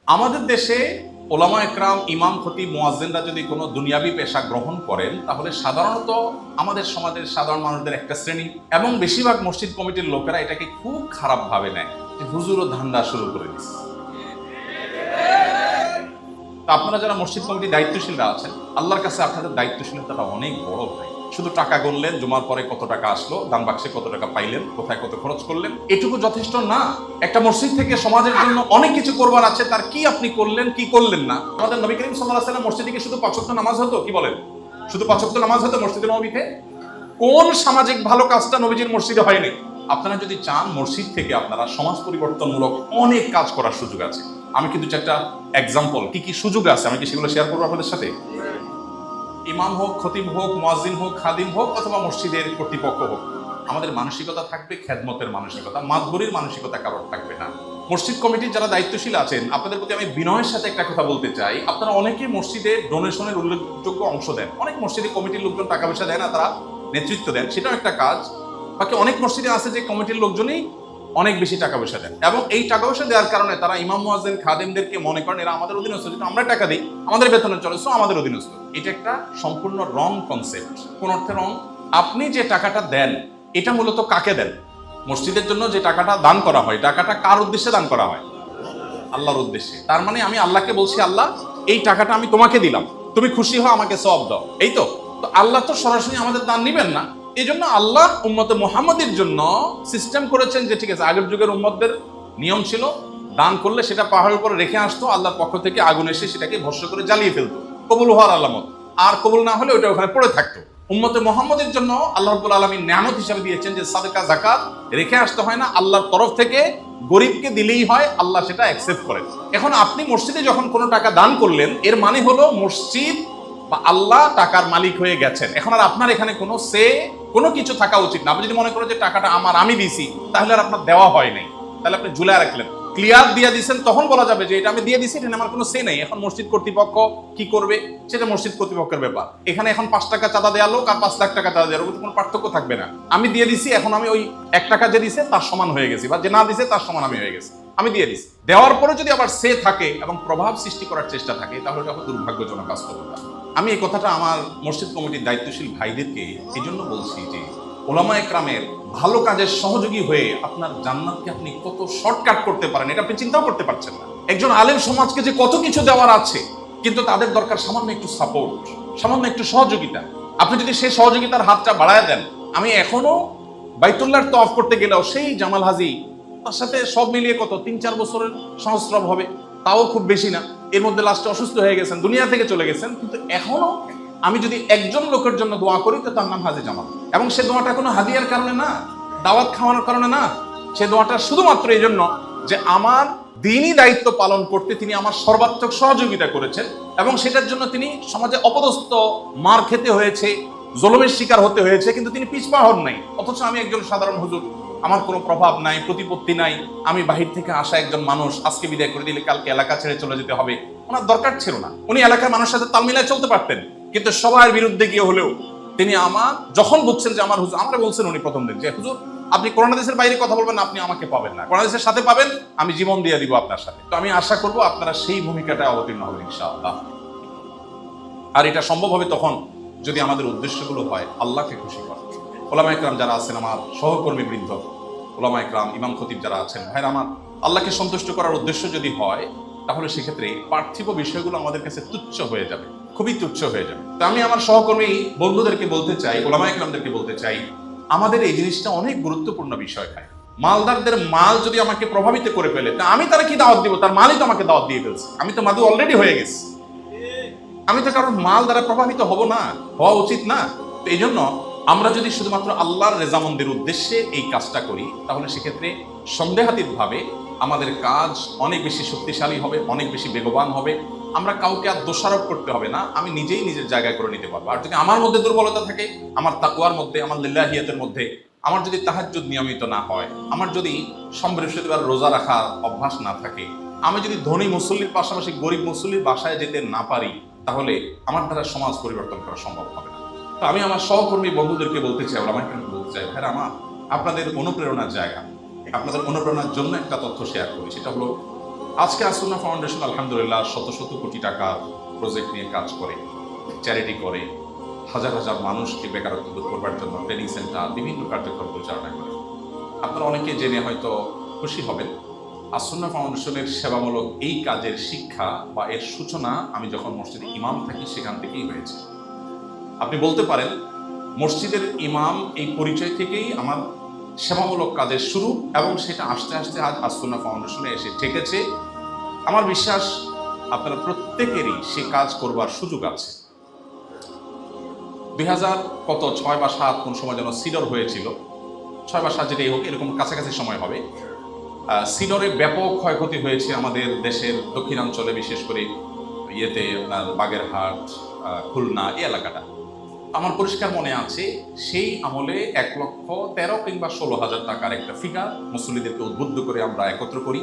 আমাদের দেশে ওলামা একরাম, ইমাম, খতিব, মুয়াজ্জিনরা যদি কোনো দুনিয়াবি পেশা গ্রহণ করেন, তাহলে সাধারণত আমাদের সমাজের সাধারণ মানুষদের একটা শ্রেণী এবং বেশিরভাগ মসজিদ কমিটির লোকেরা এটাকে খুব খারাপ ভাবে নেয় যে হুজুরও ধান্দা শুরু করে দিচ্ছে। তো আপনারা যারা মসজিদ কমিটির দায়িত্বশীলরা আছেন, আল্লাহর কাছে আপনাদের দায়িত্বশীলতাটা অনেক বড় ভাই। শুধু টাকা গুনলেন, জমার পরে কত টাকা আসলো, দান বাক্সে কত টাকা পাইলেন, কোথায় কত খরচ করলেন, এটুকু যথেষ্ট না। একটা মসজিদ থেকে সমাজের জন্য অনেক কিছু করবার আছে, তার কি আপনি করলেন, কি করলেন না। আমাদের নবী করিম সাল্লাল্লাহু আলাইহি ওয়াসাল্লাম মসজিদে কি শুধু 5 ওয়াক্ত নামাজ হতো? কি বলেন? শুধু 5 ওয়াক্ত নামাজ হতো মসজিদে নববীতে? কোন সামাজিক ভালো কাজটা নবীজির মসজিদে হয়নি? আপনারা যদি চান মসজিদ থেকে আপনারা সমাজ পরিবর্তনমূলক অনেক কাজ করার সুযোগ আছে। আমি কিন্তু একটা এক্সাম্পল, কি কি সুযোগ আছে আমি কি সেগুলো শেয়ার করবো আপনাদের সাথে। ইমাম হোক, খতিব হোক, মুয়াজ্জিন হোক, খাদিম হোক অথবা মসজিদের কর্তৃপক্ষ হোক, আমাদের মানসিকতা থাকবে খেদমতের মানসিকতা, মাতবরির মানসিকতা কারোর থাকবে না। মসজিদ কমিটির যারা দায়িত্বশীল আছেন, আপনাদের প্রতি আমি বিনয়ের সাথে একটা কথা বলতে চাই। আপনারা অনেকে মসজিদে ডোনেশনের উল্লেখযোগ্য অংশ দেন। অনেক মসজিদে কমিটির লোকজন টাকা পয়সা দেয় না, তারা নেতৃত্ব দেন, সেটাও একটা কাজ। বাকি অনেক মসজিদে আছে যে কমিটির লোকজনই অনেক বেশি টাকা পয়সা দেন, এবং এই টাকা পয়সা দেওয়ার কারণে তারা ইমাম, মুয়াজ্জিন, খাদেমদেরকে মনে করেন এরা আমাদের অধীনস্থ, যেটা আমরা টাকা দিই, আমাদের বেতনে চলে, সো আমাদের অধীনস্থ। এটা একটা সম্পূর্ণ রং কনসেপ্ট। কোন অর্থে রং? আপনি যে টাকাটা দেন এটা মূলত কাকে দেন? মসজিদের জন্য যে টাকাটা দান করা হয়, টাকাটা কার উদ্দেশ্যে দান করা হয়? আল্লাহর উদ্দেশ্যে। তার মানে আমি আল্লাহকে বলছি, আল্লাহ এই টাকাটা আমি তোমাকে দিলাম, তুমি খুশি হও, আমাকে সওয়াব দাও, এই তো। তো আল্লাহ তো সরাসরি আমাদের দান নিবেন না। এই জন্য আল্লাহ উম্মতে মুহাম্মাদের জন্য সিস্টেম করেছেন যে ঠিক আছে, আগের যুগের উম্মতদের নিয়ম ছিল দান করলে সেটা পাহাড়ের উপরে রেখে আসতো, আল্লাহর পক্ষ থেকে আগুন এসে সেটাকে ভস্ম করে জ্বালিয়ে ফেলতো, কবুল হওয়ার আলামত। আর কবুল না হলে ওটা ওখানে পড়ে থাকতো। উম্মতে মুহাম্মাদের জন্য আল্লাহ রাব্বুল আলামিন নিয়ামত হিসেবে দিয়েছেন যে সাদকা যাকাত রেখে আসতে হয় না, আল্লাহর তরফ থেকে গরিবকে দিলেই হয়, আল্লাহ সেটা অ্যাকসেপ্ট করেন। এখন আপনি মসজিদে যখন কোনো টাকা দান করলেন, এর মানে হলো মসজিদ বা আল্লাহ টাকার মালিক হয়ে গেছেন। এখন আর আপনার এখানে কোনো কিছু থাকা উচিত না। আপনি যদি মনে করেন যে টাকাটা আমার, আমি দিছি, তাহলে আর আপনার দেওয়া হয় নাই, তাহলে আপনি ঝুলে রাখলেন। ক্লিয়ার দিয়ে দিচ্ছেন, তখন বলা যাবে যে এটা আমি দিয়ে দিছি, এটা আমার কোনো সে নেই। এখন মসজিদ কর্তৃপক্ষ কি করবে সেটা মসজিদ কর্তৃপক্ষের ব্যাপার। এখানে এখন 5 টাকা চাঁদা দেওয়া লোক আর 5 লাখ টাকা চাঁদা দেওয়ার কোনো পার্থক্য থাকবে না। আমি দিয়ে দিছি, এখন আমি ওই 1 টাকা যে দিছে তার সমান হয়ে গেছি, বা যে না দিছে তার সমান আমি হয়ে গেছি। আমি দিয়ে দিছি। দেওয়ার পরে যদি আবার সে থাকে এবং প্রভাব সৃষ্টি করার চেষ্টা থাকে, তাহলে এটা দুর্ভাগ্যজনক কাজ করতে পারে। আমি এই কথাটা আমার মসজিদ কমিটির দায়িত্বশীল ভাইদেরকে এই জন্য বলছি যে ওলামা একরামের ভালো কাজের সহযোগী হয়ে আপনার জান্নাতকে আপনি কত শর্টকাট করতে পারেন এটা আপনি চিন্তাও করতে পারছেন না। একজন আলেম সমাজকে যে কত কিছু দেওয়ার আছে, কিন্তু তাদের দরকার সামান্য একটু সাপোর্ট, সামান্য একটু সহযোগিতা। আপনি যদি সেই সহযোগিতার হাতটা বাড়ায় দেন, আমি এখনো বাইতুল্লাহর তওয়াফ করতে গেলেও সেই জামাল হাজি, তার সাথে সব মিলিয়ে কত 3-4 বছরের সহস্রব হবে, তাও খুব বেশি না। এর মধ্যে লাস্টে অসুস্থ হয়ে গেছেন, দুনিয়া থেকে চলে গেছেন, কিন্তু এখনো আমি যদি একজন লোকের জন্য দোয়া করি তো তার নাম হাজি জামাল। এবং সে দোয়াটা কোনো হাদিয়ার কারণে না, দাওয়াত খাওয়ানোর কারণে না, সে দোয়াটা শুধুমাত্র এই জন্য যে আমার দিনই দায়িত্ব পালন করতে তিনি আমার সর্বাত্মক সহযোগিতা করেছেন, এবং সেটার জন্য তিনি সমাজে অপদস্থ, মার খেতে হয়েছে, জুলুমের শিকার হতে হয়েছে, কিন্তু তিনি পিছপা হন নাই। অথচ আমি একজন সাধারণ হুজুর, আমার কোনো প্রভাব নাই, প্রতিপত্তি নাই, আমি বাহির থেকে আসা একজন মানুষ, আজকে বিদায় করে দিলে কালকে এলাকা ছেড়ে চলে যেতে হবে, ওনার দরকার ছিল না। উনি এলাকার মানুষের সাথে তাল মিলায় চলতে পারতেন, কিন্তু সবার বিরুদ্ধে গিয়ে হলেও তিনি আমার যখন বুঝছেন যে আমার হুজুর, আমার বলছেন উনি প্রথম দিন যে হুজুর আপনি কোরআন হাদিসের বাইরে কথা বলবেন না, আপনি আমাকে পাবেন না, কোরআন হাদিসের সাথে পাবেন, আমি জীবন দিয়ে দিব আপনার সাথে। তো আমি আশা করব আপনারা সেই ভূমিকাটা অবতীর্ণ হবেন ইনশাআল্লাহ। আর এটা সম্ভব হবে তখন যদি আমাদের উদ্দেশ্যগুলো হয় আল্লাহকে খুশি করা। ওলামা একরাম যারা আছেন, আমার সহকর্মী বৃন্দ, ওলামা একরাম, ইমাম খতিব যারা আছেন, ভাইরা আমার, আল্লাহকে সন্তুষ্ট করার উদ্দেশ্য যদি হয়, তাহলে সেক্ষেত্রে পার্থিব বিষয়গুলো আমাদের কাছে তুচ্ছ হয়ে যাবে, খুবই তুচ্ছ হয়ে যাবে। তো আমি আমার সহকর্মী বন্ধুদেরকে বলতে চাই, ওলামা একরামদেরকে বলতে চাই, আমাদের এই জিনিসটা অনেক গুরুত্বপূর্ণ বিষয়। ভাই, মালদারদের মাল যদি আমাকে প্রভাবিত করে ফেলে, তা আমি তারা কি দাওয়াত দিব? তার মালই তো আমাকে দাওয়াত দিয়ে ফেলছে, আমি তো মাদু অলরেডি হয়ে গেছি। আমি তো কারণ মাল দ্বারা প্রভাবিত হব না, হওয়া উচিত না। তো এই জন্য আমরা যদি শুধুমাত্র আল্লাহর রেজামন্দের উদ্দেশ্যে এই কাজটা করি, তাহলে সেক্ষেত্রে সন্দেহাতীত ভাবে আমাদের কাজ অনেক বেশি শক্তিশালী হবে, অনেক বেশি বেগবান হবে। আমরা কাউকে আর দোষারোপ করতে হবে না, আমি নিজেই নিজের জায়গায় করে নিতে পারবো। আর যদি আমার মধ্যে দুর্বলতা থাকে, আমার তাকওয়ার মধ্যে, আমার লিল্লাহিয়াতের মধ্যে, আমার যদি তাহাজ্জুদ নিয়মিত না হয়, আমার যদি বৃহস্পতিবার রোজা রাখার অভ্যাস না থাকে, আমি যদি ধনী মুসল্লির পাশাপাশি গরিব মুসল্লির বাসায় যেতে না পারি, তাহলে আমার দ্বারা সমাজ পরিবর্তন করা সম্ভব হবে না। তো আমি আমার সহকর্মী বন্ধুদেরকে বলতে চাই, আমাকে বলতে চাই, ভাই আমার আপনাদের অনুপ্রেরণার জায়গা, আপনাদের অনুপ্রেরণার জন্য একটা তথ্য শেয়ার করি। সেটা হলো আজকে আসুন্নাহ ফাউন্ডেশন আলহামদুলিল্লাহ শত শত কোটি টাকার প্রজেক্ট নিয়ে কাজ করে, চ্যারিটি করে, হাজার হাজার মানুষকে বেকারত্ব দূর করবার জন্য ট্রেনিং সেন্টার, বিভিন্ন কার্যক্রম পরিচালনা করে। আপনারা অনেকে জেনে হয়তো খুশি হবেন, আসুন্নাহ ফাউন্ডেশনের সেবামূলক এই কাজের শিক্ষা বা এর সূচনা আমি যখন মসজিদে ইমাম থাকি সেখান থেকেই হয়েছে। আপনি বলতে পারেন মসজিদের ইমাম এই পরিচয় থেকেই আমার সেবামূলক কাজের শুরু, এবং সেটা আস্তে আস্তে আজ আসুন্নাহ ফাউন্ডেশনে এসে ঠেকেছে। আমার বিশ্বাস আপনারা প্রত্যেকেরই সে কাজ করবার সুযোগ আছে। 2006 বা 2007 কোন সময় যেন সিডর হয়েছিল, 6 বা 7 যেটাই হোক, এরকম কাছাকাছি সময় হবে। সিডরে ব্যাপক ক্ষয়ক্ষতি হয়েছে আমাদের দেশের দক্ষিণাঞ্চলে, বিশেষ করে আপনার বাগেরহাট, খুলনা, এই এলাকাটা। আমার পরিষ্কার মনে আছে সেই আমলে 1,13,000 কিংবা 16,000 টাকার একটা ফিগার মুসল্লিদেরকে উদ্বুদ্ধ করে আমরা একত্র করি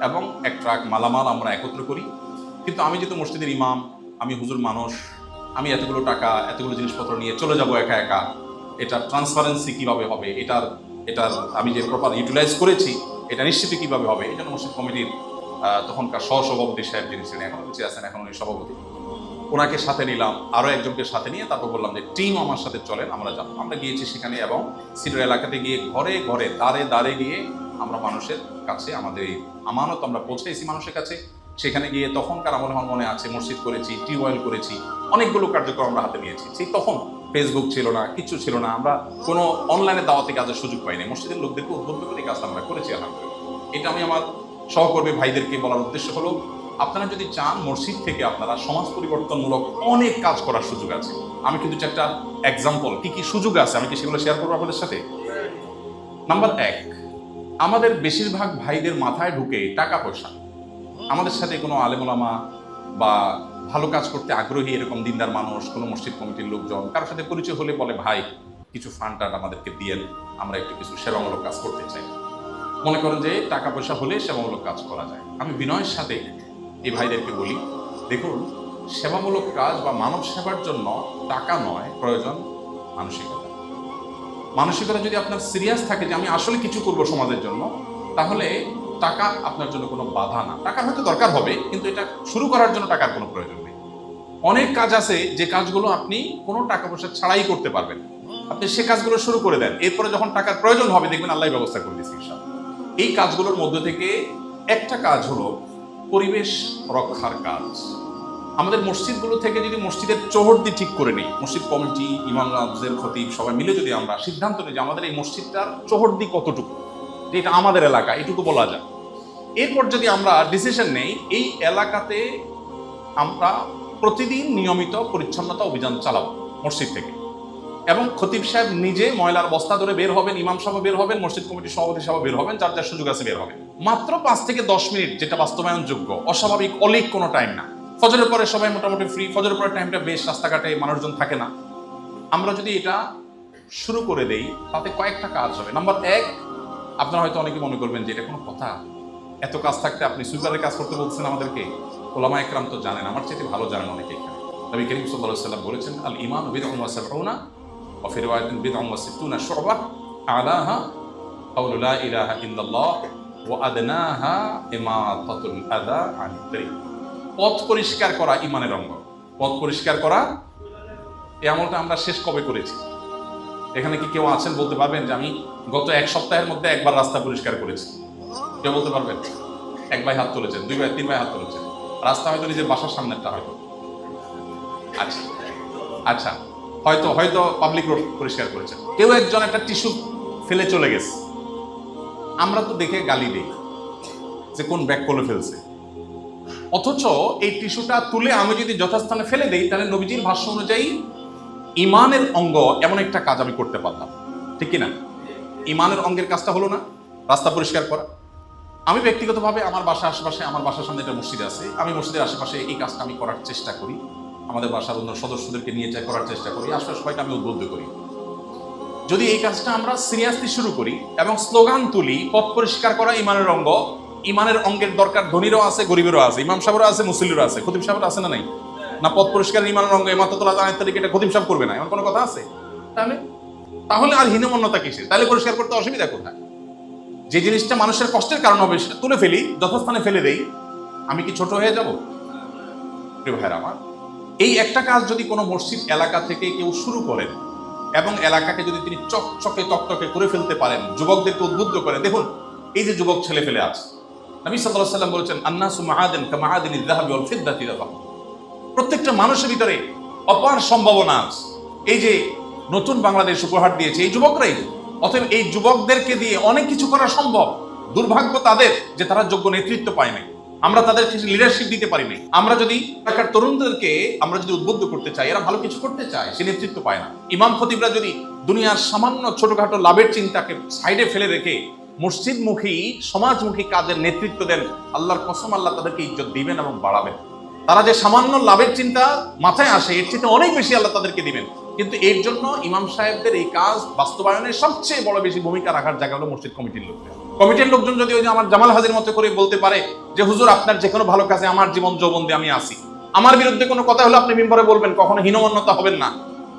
এবং এক ট্রাক মালামাল আমরা একত্র করি। কিন্তু আমি যেহেতু মসজিদের ইমাম, আমি হুজুর মানুষ, আমি এতগুলো টাকা এতগুলো জিনিসপত্র নিয়ে চলে যাব একা একা, এটা ট্রান্সপারেন্সি কিভাবে হবে, এটার আমি যে প্রপার ইউটিলাইজ করেছি এটা নিশ্চিত কিভাবে হবে, এই জন্য মসজিদ কমিটির তখনকার সহসভাপতি সাহেব যিনি ছিলেন, এখন বেঁচে আছেন, এখন উনি সভাপতি, ওনাকে সাথে নিলাম, আরও একজনকে সাথে নিয়ে তারপর বললাম যে টিম আমার সাথে চলেন, আমরা যাব। আমরা গিয়েছি সেখানে এবং সিডর এলাকাতে গিয়ে ঘরে ঘরে দাঁড়ে দাঁড়ে গিয়ে আমরা মানুষের কাছে আমাদের এই আমানত আমরা পৌঁছেছি মানুষের কাছে। সেখানে গিয়ে তখনকার আমলে আমার মনে আছে মসজিদ করেছি, টিউবওয়েল করেছি, অনেকগুলো কার্যক্রম আমরা হাতে নিয়েছি। সেই তখন ফেসবুক ছিল না, কিছু ছিল না, আমরা কোনো অনলাইনে দাওয়াতে কাজের সুযোগ পাইনি। মসজিদের লোকদেরকে উদ্বুদ্ধ করে এই কাজটা আমরা করেছি আলহামদুলিল্লাহ। এটা আমি আমার সহকর্মী ভাইদেরকে বলার উদ্দেশ্য হলো, আপনারা যদি চান মসজিদ থেকে আপনারা সমাজ পরিবর্তনমূলক অনেক কাজ করার সুযোগ আছে। আমি কিন্তু একটা এক্সাম্পল কি কি সুযোগ আছে আমি কি সেগুলো শেয়ার করবো আপনাদের সাথে। নাম্বার 1, আমাদের বেশিরভাগ ভাইদের মাথায় ঢুকে টাকা পয়সা। আমাদের সাথে কোনো আলেম ওলামা বা ভালো কাজ করতে আগ্রহী এরকম দিনদার মানুষ, কোনো মসজিদ কমিটির লোকজন কারোর সাথে পরিচয় হলে বলে, ভাই কিছু ফান্ড আমাদেরকে দিয়েন, আমরা একটু কিছু সেবামূলক কাজ করতে চাই। মনে করেন যে টাকা পয়সা হলে সেবামূলক কাজ করা যায়। আমি বিনয়ের সাথে এই ভাইদেরকে বলি, দেখুন সেবামূলক কাজ বা মানব সেবার জন্য টাকা নয়, প্রয়োজন মানসিকতা। মানসিকতা যদি আপনার সিরিয়াস থাকে যে আমি আসলে কিছু করব সমাজের জন্য, তাহলে টাকা আপনার জন্য কোনো বাধা না। টাকার হয়তো দরকার হবে, কিন্তু এটা শুরু করার জন্য টাকার কোনো প্রয়োজন নেই। অনেক কাজ আছে যে কাজগুলো আপনি কোনো টাকা পয়সা ছাড়াই করতে পারবেন। আপনি সে কাজগুলো শুরু করে দেন, এরপরে যখন টাকার প্রয়োজন হবে দেখবেন আল্লাহ ব্যবস্থা করে দিয়েছে ইনশাআল্লাহ। এই কাজগুলোর মধ্যে থেকে একটা কাজ হলো পরিবেশ রক্ষার কাজ। আমাদের মসজিদগুলো থেকে যদি মসজিদের চৌহদ্দি ঠিক করে নিই, মসজিদ কমিটি, ইমাম আফজেল, খতিব সবাই মিলে যদি আমরা সিদ্ধান্ত নিই যে আমাদের এই মসজিদটার চৌহদ্দি কতটুকু, যে এটা আমাদের এলাকা, এটুকু বলা যায়। এরপর যদি আমরা ডিসিশন নেই এই এলাকাতে আমরা প্রতিদিন নিয়মিত পরিচ্ছন্নতা অভিযান চালাবো মসজিদ থেকে, এবং খতিব সাহেব নিজে ময়লার বস্তা ধরে বের হবেন, ইমাম সাহেব বের হবেন, মসজিদ কমিটির সভাপতি সাহেব বের হবেন, যার যার সুযোগ আছে বের হবেন। মাত্র 5 থেকে 10 মিনিট, যেটা বাস্তবায়নযোগ্য, অস্বাভাবিক অলিক কোনো টাইম না। ফজরের পরে সবাই মোটামুটি ফ্রি, ফজরের পরে টাইমটা বেশ, রাস্তাঘাটে মানুষজন থাকে না। আমরা যদি এটা শুরু করে দেই তাতে কয়েকটা কাজ হবে। নাম্বার 1, আপনারা হয়তো অনেকে মনে করবেন যে এটা কোনো কথা, এত কাজ থাকতে আপনি সুইপারের কাজ করতে বলছেন আমাদেরকে। ওলামা একরাম তো জানেন, আমার চেয়ে ভালো জানেন অনেকে এখানে। নবী করিম সাল্লাল্লাহু আলাইহি ওয়াসাল্লাম বলেছেন, আল ঈমান বিদ'উন ওয়া সাবউনা ওয়া ফি রিওয়ায়াতিন বিদ'উন ওয়া সিত্তুনা শু'বা আলাহা কাউলু লা ইলাহা ইল্লাল্লাহ ওয়া আদনাহা ইমাতাতুল আযা আনিত তরিক। পথ পরিষ্কার করা ঈমানের অঙ্গ। পথ পরিষ্কার করা, এই আমলটা আমরা শেষ কবে করেছি? এখানে কি কেউ আছেন বলতে পারবেন যে আমি গত 1 সপ্তাহের মধ্যে একবার রাস্তা পরিষ্কার করেছি? কেউ বলতে পারবেন? 1 ভাই হাত তুলেছেন, 2 ভাই, 3 ভাই হাত তুলেছেন। রাস্তা হয়তো নিজের বাসার সামনেরটা হয়তো, আচ্ছা আচ্ছা, হয়তো পাবলিক রোড পরিষ্কার করেছেন। কেউ একজন একটা টিস্যু ফেলে চলে গেছে, আমরা তো দেখে গালি দিই যে কোন ব্যাগ করে ফেলছে। অথচ এই টিস্যুটা তুলে আমি যদি যথাস্থানে ফেলে দেই, তাহলে নবীজির ভাষ্য অনুযায়ী ইমানের অঙ্গ এমন একটা কাজ আমি করতে পারলাম, ঠিক কিনা? ইমানের অঙ্গের কাজটা হলো না রাস্তা পরিষ্কার করা। আমি ব্যক্তিগতভাবে আমার বাসার আশেপাশে, আমার বাসার সামনে একটা মসজিদ আছে, আমি মসজিদের আশেপাশে এই কাজটা আমি করার চেষ্টা করি। আমাদের বাসার অন্য সদস্যদেরকে নিয়ে করার চেষ্টা করি, আশপাশ সবাইকে আমি উদ্বুদ্ধ করি। যদি এই কাজটা আমরা সিরিয়াসলি শুরু করি এবং স্লোগান তুলি, পথ পরিষ্কার করা ইমানের অঙ্গ, ইমানের অঙ্গের দরকার ধনীরও আছে, গরিবেরও আছে, ইমাম সাহেবেরও আছে, মুসল্লিরও আছে, খতিব সাহেবের আছে না নাই? না পথ পরিষ্কার ইমানের অঙ্গ ইমাতাতুল আযান আনিত তরিক এটা খতিব সাহেব করবে না, এমন কোনো কথা আছে? তাহলে আর হীনমন্যতা কিসের? তাহলে পরিষ্কার করতে অসুবিধা কোথায়? যে জিনিসটা মানুষের কষ্টের কারণ হবে সেটা তুলে ফেলি, যথাস্থানে ফেলে দেই, আমি কি ছোট হয়ে যাব? প্রিয় ভাইরা আমার, এই একটা কাজ যদি কোনো মসজিদ এলাকা থেকে কেউ শুরু করেন এবং এলাকাকে যদি তিনি চকচকে তকতকে করে ফেলতে পারেন, যুবকদেরকে উদ্বুদ্ধ করে, দেখুন এই যে যুবক ছেলে ফেলে আছে, নবী সাল্লাল্লাহু আলাইহি ওয়াসাল্লাম বলেছেন আন্নাসু মাআদিন কামাআদিনিয যাহাবি ওয়াল ফিদ্দাতি রাফা। প্রত্যেকটা মানুষের ভিতরে অপার সম্ভাবনা আছে। এই যে নতুন বাংলাদেশ উপহার দিয়েছে এই যুবকরাই, অতএব এই যুবকদেরকে দিয়ে অনেক কিছু করা সম্ভব। দুর্ভাগ্য তাদের যে তারা যোগ্য নেতৃত্ব পায় নাই, আমরা তাদেরকে লিডারশিপ দিতে পারি নাই। আমরা যদি এলাকার তরুণদেরকে আমরা যদি উদ্বুদ্ধ করতে চাই, এরা ভালো কিছু করতে চায়, সে নেতৃত্ব পায় না। ইমাম খতিবরা যদি দুনিয়ার সামান্য ছোটখাটো লাভের চিন্তাকে সাইডে ফেলে রেখে মসজিদমুখী সমাজমুখী কাজের নেতৃত্ব দেন, আল্লাহর কসম আল্লাহ তাদেরকে ইজ্জত দিবেন এবং বাড়াবেন। তারা যে সামান্য লাভের চিন্তা মাথায় আসে এর চেয়ে অনেক বেশি আল্লাহ তাদেরকে দিবেন। কিন্তু এর জন্য ইমাম সাহেবদের এই কাজ বাস্তবায়নের সবচেয়ে বড় বেশি ভূমিকা রাখার জায়গা হলো মসজিদ কমিটির লোকজন। কমিটির লোকজন যদি ওই যে আমার জামাল হাজির মতো করে বলতে পারে যে হুজুর আপনার যে কোনো ভালো কাজে আমার জীবন যৌবন দিয়ে আমি আসি, আমার বিরুদ্ধে কোনো কথা হলো আপনি মিম্বরে বলবেন, কখনো হীনমন্যতা হবেন না,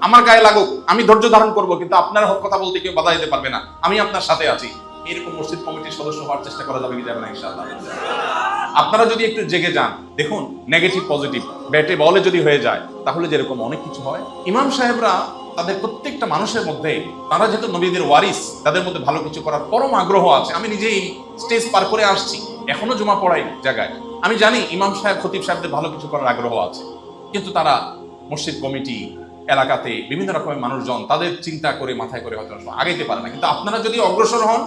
আমার গায়ে লাগুক, আমি ধৈর্য ধারণ করবো, কিন্তু আপনার কথা বলতে কেউ বাধা দিতে পারবে না, আমি আপনার সাথে আছি। এরকম মসজিদ কমিটির সদস্য হওয়ার চেষ্টা করা যাবে কি যাবে না ইনশাআল্লাহ? আপনারা যদি একটু জেগে যান, দেখুন নেগেটিভ পজিটিভ ব্যাটে বলে যদি হয়ে যায় তাহলে যেরকম অনেক কিছু হয়। ইমাম সাহেবরা তাদের প্রত্যেকটা মানুষের মধ্যে, তারা যেহেতু নবীদের ওয়ারিস, তাদের মধ্যে ভালো কিছু করার পরম আগ্রহ আছে। আমি নিজেই স্টেজ পার করে আসছি, এখনো জুমা পড়াই জায়গায়, আমি জানি ইমাম সাহেব খতিব সাহেবদের ভালো কিছু করার আগ্রহ আছে, কিন্তু তারা মসজিদ কমিটি এলাকাতে বিভিন্ন রকমের মানুষজন তাদের চিন্তা করে মাথায় করে হয়তো আগাইতে পারে না। কিন্তু আপনারা যদি অগ্রসর হন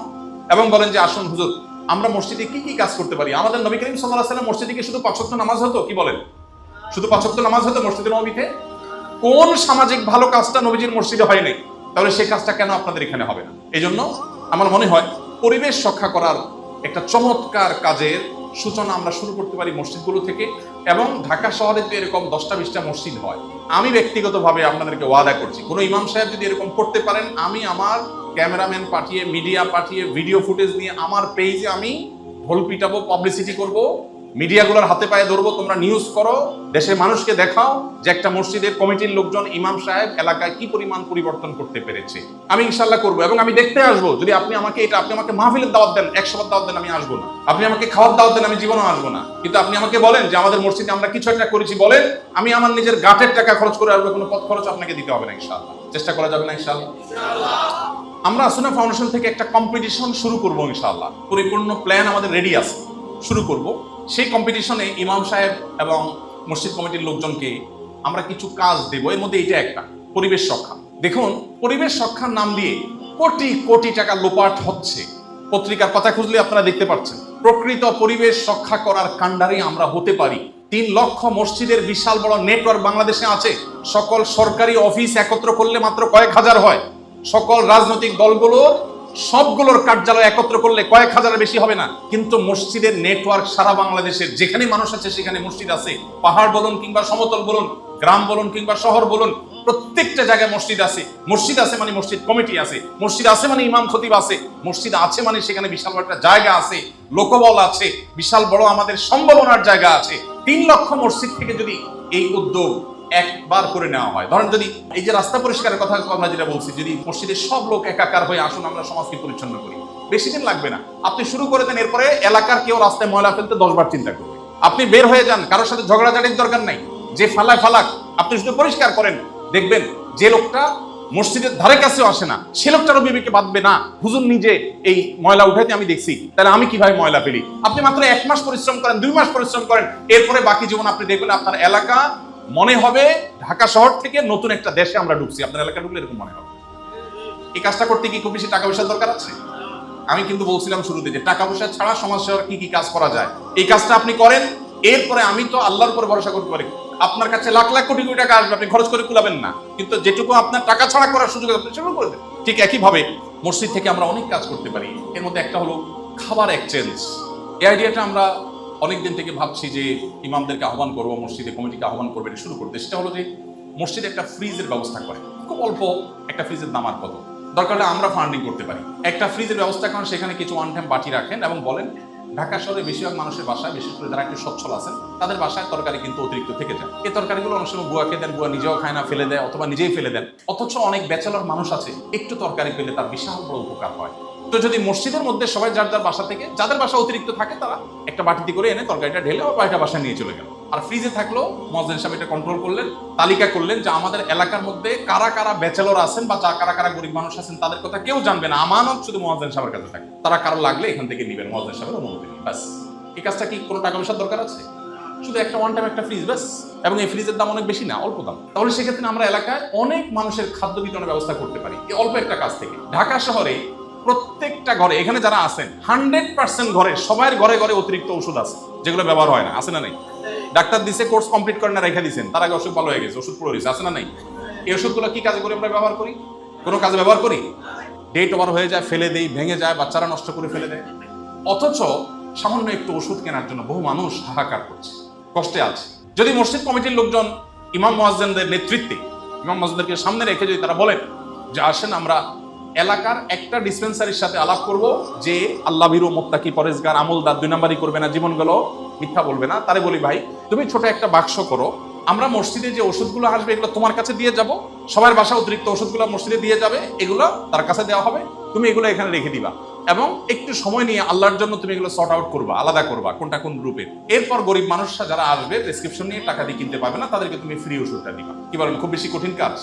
এবং বলেন যে আসুন হুজুর আমরা মসজিদে কি কি কাজ করতে পারি। আমাদের নবী করিম সাল্লাল্লাহু আলাইহি ওয়াসাল্লাম মসজিদে কি শুধু 5 ওয়াক্ত নামাজ হতো? কি বলেন? শুধু 5 ওয়াক্ত নামাজ হতো মসজিদে নববীতে? কোন সামাজিক ভালো কাজটা নবীজির মসজিদে হয় নাই? তাহলে সেই কাজটা কেন আপনাদের এখানে হবে না? এই জন্য আমার মনে হয় পরিবেশ রক্ষা করার একটা চমৎকার কাজের সূচনা আমরা শুরু করতে পারি মসজিদগুলো থেকে। এবং ঢাকা শহরে যদি এরকম 10টা-20টা মসজিদ হয়, আমি ব্যক্তিগতভাবে আপনাদেরকে ওয়াদা করছি, কোনো ইমাম সাহেব যদি এরকম করতে পারেন, আমি আমার ক্যামেরাম্যান পাঠিয়ে, মিডিয়া পাঠিয়ে, ভিডিও ফুটেজ নিয়ে আমার পেজে আমি ঢোল পিটাবো, পাবলিসিটি করব, মিডিয়াগুলোর হাতে পায়ে ধরবো, তোমরা নিউজ করো, দেশের মানুষকে দেখাও যে একটা মসজিদের কমিটির লোকজন, ইমাম সাহেব এলাকায় কি পরিমাণ পরিবর্তন করতে পেরেছে। আমি ইনশাল্লাহ করবো এবং আমি দেখতে আসবো। যদি আপনি আমাকে আপনি আমাকে মাহফিলের দাওয়াত দেন, 100 বার দাওয়াত দেন, আমি আসবো না। আপনি আমাকে খাওয়ার দাওয়াত দেন, আমি জীবনেও আসবো না। কিন্তু আপনি আমাকে বলেন যে আমাদের মসজিদে আমরা কিছু একটা করেছি, বলেন, আমি আমার নিজের গাঁটের টাকা খরচ করে আসবো, কোনো পথ খরচ আপনাকে দিতে হবে না। ইনশাআল্লাহ চেষ্টা করা যাবে না ইনশাআল্লাহ? আমরা আসুনা ফাউন্ডেশন থেকে একটা কম্পিটিশন শুরু করবো ইনশাআল্লাহ। পরিপূর্ণ প্ল্যান আমাদের রেডি আছে, শুরু করব। সেই কম্পিটিশনে ইমাম সাহেব এবং মসজিদ কমিটির লোকজনকে আমরা কিছু কাজ দেব। এর মধ্যে এটা একটা পরিবেশ রক্ষা। দেখুন পরিবেশ রক্ষার নাম দিয়ে কোটি কোটি টাকা লোপাট হচ্ছে। পত্রিকার কথা খুঁজলে আপনারা দেখতে পাচ্ছেন। প্রকৃত পরিবেশ রক্ষা করার কাণ্ডারি আমরা হতে পারি। 3 লক্ষ মসজিদের বিশাল বড় নেটওয়ার্ক বাংলাদেশে আছে। সকল সরকারি অফিস একত্র করলে মাত্র কয়েক হাজার হয়। সকল রাজনৈতিক দলগুলোর সবগুলোর কার্যালয় একত্র করলে কয়েক হাজারের বেশি হবে না। কিন্তু মসজিদের নেটওয়ার্ক সারা বাংলাদেশের যেখানে মানুষ আছে সেখানে মসজিদ আছে। পাহাড় বলুন কিংবা সমতল বলুন, গ্রাম বলুন কিংবা শহর বলুন, প্রত্যেকটা জায়গায় মসজিদ আছে। মসজিদ আছে মানে মসজিদ কমিটি আছে, মসজিদ আছে মানে ইমাম খতিব আছে, মসজিদ আছে মানে সেখানে বিশাল বড় একটা জায়গা আছে, লোকবল আছে, বিশাল বড় আমাদের সম্ভাবনার জায়গা আছে। 3 লক্ষ মসজিদ থেকে যদি এই উদ্যোগ একবার করে নেওয়া হয়, ধরেন যদি এই যে রাস্তা পরিষ্কারের কথা আমরা যেটা বলছি, যদি মসজিদের সব লোক একাকার হয়ে আসুন আমরা সমাজকে পরিচ্ছন্ন করি, বেশি দিন লাগবে না। আপনি শুরু করে দেন, এরপরে এলাকার কেউ রাস্তায় ময়লা ফেলতে 10 বার চিন্তা করবে। আপনি বের হয়ে যান, কারোর সাথে ঝগড়াঝাটির দরকার নাই, যে ফালায় ফালাক, আপনি শুধু পরিষ্কার করেন। দেখবেন যে লোকটা মসজিদের ধারে কাছেও আসে না সে লোকটারও বিবেকে বাঁধবে না, হুজুর নিজে এই ময়লা উঠাইতে আমি দেখছি, তাহলে আমি কিভাবে ময়লা ফেলি। আপনি মাত্র 1 মাস পরিশ্রম করেন, 2 মাস পরিশ্রম করেন, এরপরে বাকি জীবন আপনি দেখবেন আপনার এলাকা মনে হবে ঢাকা শহর থেকে নতুন একটা দেশে আমরা ঢুকছি। আপনার এলাকা ঢুকলে এরকম মনে হবে। এই কাজটা করতে কি খুব বেশি টাকা পয়সার দরকার আছে? আমি কিন্তু বলছিলাম শুরুতে যে টাকা পয়সা ছাড়া সমাজ সেবার কি কি কাজ করা যায়, এই কাজটা আপনি করেন। এরপরে আমি তো আল্লাহর উপর ভরসা করতে পারি, আপনার কাছে লাখ লাখ কোটি কোটি টাকা আসবে, আপনি খরচ করে কুলাবেন না, কিন্তু যেটুকু আপনার টাকা ছাড়া করার সুযোগ আপনি সেগুলো করে দেন। ঠিক একইভাবে মসজিদ থেকে আমরা অনেক কাজ করতে পারি। এর মধ্যে একটা হলো খাবার এক্সচেঞ্জ। এই আইডিয়াটা আমরা অনেকদিন থেকে ভাবছি যে ইমামদেরকে আহ্বান করবো, মসজিদে কমিটিকে আহ্বান করবে শুরু করতে। সেটা হলো যে মসজিদে একটা ফ্রিজের ব্যবস্থা করে, খুব অল্প একটা ফ্রিজের দাম আর কত, দরকার হলে আমরা ফান্ডিং করতে পারি। একটা ফ্রিজের ব্যবস্থা করেন, সেখানে কিছু ওয়ান টাইম বাটি রাখেন এবং বলেন ঢাকা শহরে বেশিরভাগ মানুষের বাসায়, বিশেষ করে যারা একটু সচ্ছল আছেন তাদের বাসায় তরকারি কিন্তু অতিরিক্ত থেকে যায়। এই তরকারিগুলো অনেক সময় বুয়াকে দেন, বুয়া নিজেও খায় না, ফেলে দেয়, অথবা নিজেই ফেলে দেন। অথচ অনেক ব্যাচেলর মানুষ আছে, একটু তরকারি পেলে তার বিশাল বড় উপকার হয়। তো যদি মসজিদের মধ্যে সবাই যার যার বাসা থেকে, যাদের বাসা অতিরিক্ত থাকে তারা একটা বাটিতে করে এনে তরকারিটা ঢেলে আবার বাড়িটা বাসায় নিয়ে চলে গেল। আর ফ্রিজে থাকলেও মুয়াজ্জিন সাহেব এটা কন্ট্রোল করলেন, তালিকা করলেন যে আমাদের এলাকার মধ্যে কারা কারা ব্যাচেলর আছেন বা কারা কারা গরিব মানুষ আছেন তাদের কথা কেউ জানবে না, আমানত শুধু মুয়াজ্জিন সাহেবের কাছে থাকে। তারা কারো লাগলে এখান থেকে নেবেন মুয়াজ্জিন সাহেবের অনুমতি নিয়ে, ব্যাস। এই কাজটা কি কোনো টাকা পয়সার দরকার আছে? শুধু একটা ওয়ান টাইম একটা ফ্রিজ, ব্যাস। এবং এই ফ্রিজের দাম অনেক বেশি না, অল্প দাম। তাহলে সেক্ষেত্রে আমরা এলাকায় অনেক মানুষের খাদ্য বিতরণের ব্যবস্থা করতে পারি এই অল্প একটা কাজ থেকে। ঢাকা শহরে প্রত্যেকটা ঘরে, এখানে যারা আছেন 100% ঘরে, সবার ঘরে ঘরে অতিরিক্ত ওষুধ আছে যেগুলো ব্যবহার হয় না, আছে না নাই? ডাক্তার দিছে, কোর্স কমপ্লিট করে না রেখে দিয়েছেন, তার আগে অসুখ ভালো হয়ে গেছে, ওষুধ পড়ে রয়েছে, আছে না নাই? এই ওষুধগুলো কি কাজে করে আমরা ব্যবহার করি? কোনো কাজে ব্যবহার করি? ডেট ওভার হয়ে যায়, ফেলে দেই, ভেঙে যায়, বাচ্চারা নষ্ট করে ফেলে দেয়। অথচ সামান্য একটু ওষুধ কেনার জন্য বহু মানুষ হাহাকার করছে, কষ্টে আছে। যদি মসজিদ কমিটির লোকজন ইমাম মুয়াজ্জিনদের নেতৃত্বে, ইমাম মুয়াজ্জিনদেরকে সামনে রেখে যদি তারা বলেন যে আসেন আমরা এলাকার একটা ডিসপেন্সারির সাথে আলাপ করব যে আল্লাহ ভীরু, মুত্তাকি, পরেজগার, আমলদার, 2 নাম্বারই করবে না, জীবন গেল মিথ্যা বলবে না, তারে বলি ভাই তুমি ছোট একটা বাক্স করো, আমরা মসজিদে যে ওষুধগুলো আসবে এগুলো তোমার কাছে দিয়ে যাব, সবার বাসা অতিরিক্ত ওষুধগুলো মসজিদে দিয়ে যাবে, এগুলো তার কাছে দেওয়া হবে, তুমি এগুলো এখানে রেখে দিবা এবং একটু সময় নিয়ে আল্লাহর জন্য তুমি এগুলো সর্ট আউট করবা, আলাদা করবা কোনটা কোন গ্রুপের। এরপর গরিব মানুষরা যারা আসবে প্রেসক্রিপশন নিয়ে টাকা দিয়ে কিনতে পারবে না, তাদেরকে তুমি ফ্রি ওষুধটা দিবা। কি বলেন, খুব বেশি কঠিন কাজ?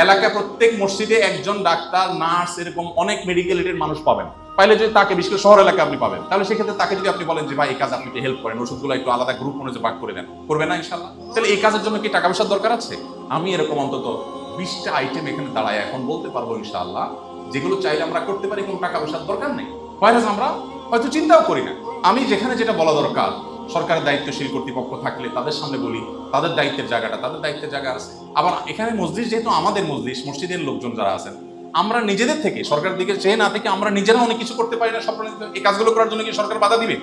এলাকায় প্রত্যেক মসজিদে একজন ডাক্তার, নার্স, এরকম অনেক মেডিকেল এডের মানুষ পাবেন। পাইলে যদি তাকে, বিশেষ করে শহর এলাকায় আপনি পাবেন, তাহলে সেক্ষেত্রে তাকে যদি আপনি বলেন যে ভাই এই কাজ আপনি হেল্প করেন, ওষুধগুলো একটু আলাদা গ্রুপ অনুযায়ী ভাগ করে দেন, করবে না ইনশাল্লাহ? তাহলে এই কাজের জন্য কি টাকা পয়সার দরকার আছে? আমি এরকম অন্তত 20টা আইটেম এখানে দাঁড়ায় এখন বলতে পারবো ইনশাআল্লাহ, যেগুলো চাইলে আমরা করতে পারি, কোনো টাকা পয়সার দরকার নেই। ভাইরাস আমরা হয়তো চিন্তাও করি না। আমি যেখানে যেটা বলা দরকার, সরকারের দায়িত্বশীল কর্তৃপক্ষ থাকলে তাদের সামনে বলি, তাদের দায়িত্বের জায়গাটা, তাদের দায়িত্বের জায়গা আছে। আবার এখানে মসজিদ, যেহেতু আমাদের মসজিদ, মসজিদের লোকজন যারা আছেন, আমরা নিজেদের থেকে, সরকারের দিকে চেয়ে না থেকে আমরা নিজেরা অনেক কিছু করতে পারি না। এই কাজগুলো করার জন্য কি সরকার বাধা দিবে?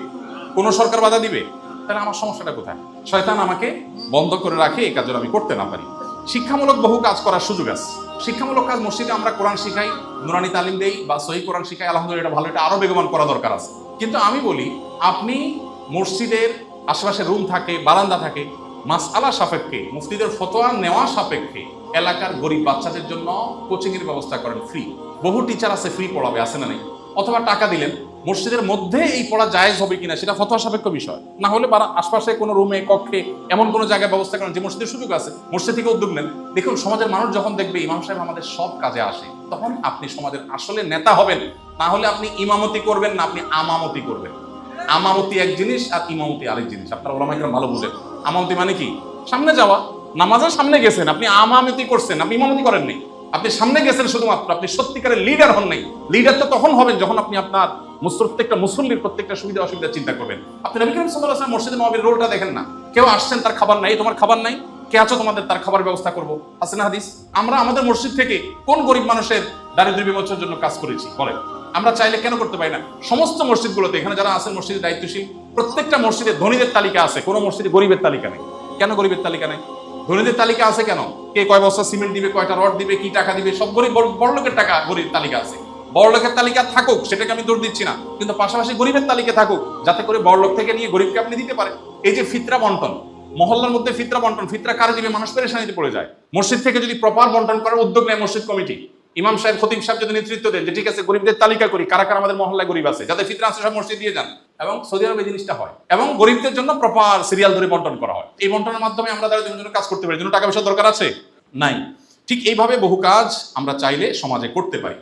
কোনো সরকার বাধা দিবে? তাহলে আমার সমস্যাটা কোথায়? শয়তান আমাকে বন্ধ করে রাখে এই কাজগুলো আমি করতে না পারি। শিক্ষামূলক বহু কাজ করার সুযোগ আছে। শিক্ষামূলক কাজ মসজিদে আমরা কোরআন শিখাই, নুরানি তালিম দেই বা সহি কোরআন শিখাই, আলহামদুলিল্লাহ এটা ভালো, এটা আরো বেগবান করা দরকার আছে। কিন্তু আমি বলি, আপনি মসজিদের আশেপাশে রুম থাকে, বারান্দা থাকে, মাসআলা সাপেক্ষে, মুফতিদের ফতোয়া নেওয়া সাপেক্ষে এলাকার গরিব বাচ্চাদের জন্য কোচিং এর ব্যবস্থা করেন ফ্রি। বহু টিচার আছে ফ্রি পড়াবে, আছে না নেই? অথবা টাকা দিলেন, মসজিদের মধ্যে এই পড়া জায়েজ হবে কিনা সেটা ফতোয়া সাপেক্ষ বিষয়, না হলে আশপাশে কোনো রুমে, কক্ষে, এমন কোনো জায়গায় ব্যবস্থা করেন যে মসজিদের সুযোগ আছে, মসজিদ থেকে উদ্যোগ নেন। দেখুন, সমাজের মানুষ যখন দেখবে ইমাম সাহেব আমাদের সব কাজে আসে, তখন আপনি সমাজের আসলে নেতা হবেন। না হলে আপনি ইমামতি করবেন না, আপনি আমামতি করবেন। আমামতি এক জিনিস আর ইমামতি আরেক জিনিস। আপনারা ওলামা ইকরাম ভালো বুঝেন। আমামতি মানে কি? সামনে যাওয়া। নামাজের সামনে গেছেন, আপনি আমামতি করছেন, আপনি ইমামতি করেননি। আপনি সামনে গেছেন শুধুমাত্র, আপনি সত্যিকারের লিডার হন নাই। লিডার তো তখন হবেন যখন আপনি আপনার প্রত্যেকটা মুসল্লির প্রত্যেকটা সুবিধা অসুবিধা চিন্তা করবেন। আপনি নবী করিম সাল্লাল্লাহু আলাইহি ওয়াসাল্লাম মসজিদে নববীর রোলটা দেখেন না? কেউ আসছেন, তার খাবার নাই, তোমার খাবার নাই, কে আছো তোমাদের, তার খাবার ব্যবস্থা করবো, আছে না হাদিস? আমরা আমাদের মসজিদ থেকে কোন গরিব মানুষের দারিদ্র্য বিমোচনের জন্য কাজ করেছি বলেন? আমরা চাইলে কেন করতে পারি না? সমস্ত মসজিদগুলোতে, এখানে যারা আছেন মসজিদের দায়িত্বশীল, প্রত্যেকটা মসজিদে ধনীদের তালিকা আছে, কোনো মসজিদে গরিবের তালিকা নেই। কেন গরিবের তালিকা নেই? ধনীদের তালিকা আছে কেন? কে কয় বস্তা সিমেন্ট দিবে, কয়টা রড দিবে, কি টাকা দিবে, সব গরিব, বড় লোকের টাকা, গরিব তালিকা আছে। বড় লোকের তালিকা থাকুক, সেটাকে আমি দৌড় দিচ্ছি না, কিন্তু পাশাপাশি গরিবের তালিকা থাকুক, যাতে করে বড় লোক থেকে নিয়ে গরিবকে আপনি দিতে পারেন। এই যে ফিতরা বন্টন, মহল্লার মধ্যে ফিতরা বন্টন, ফিতরা কারে দিবে? মানুষ পেরেশানিতে পড়ে যায়। মসজিদ থেকে যদি প্রপার বন্টন করার উদ্যোগ নেয় মসজিদ কমিটি, ইমাম সাহেব, খতিব সাহেব যদি নেতৃত্ব দেন যে ঠিক আছে গরিবদের তালিকা করি, কারা কারা আমাদের মহল্লায় গরিব আছে, যাদের ফিতরা আছে সব মসজিদ দিয়ে যান, এবং সৌদি আরবে জিনিসটা হয়, এবং গরিবদের জন্য প্রপার সিরিয়াল ধরে বন্টন করা হয়। এই বন্টনের মাধ্যমে আমরা তাদের জন্য কাজ করতে পারি। জন্য টাকা পয়সার দরকার আছে নাই? ঠিক এইভাবে বহু কাজ আমরা চাইলে সমাজে করতে পারি।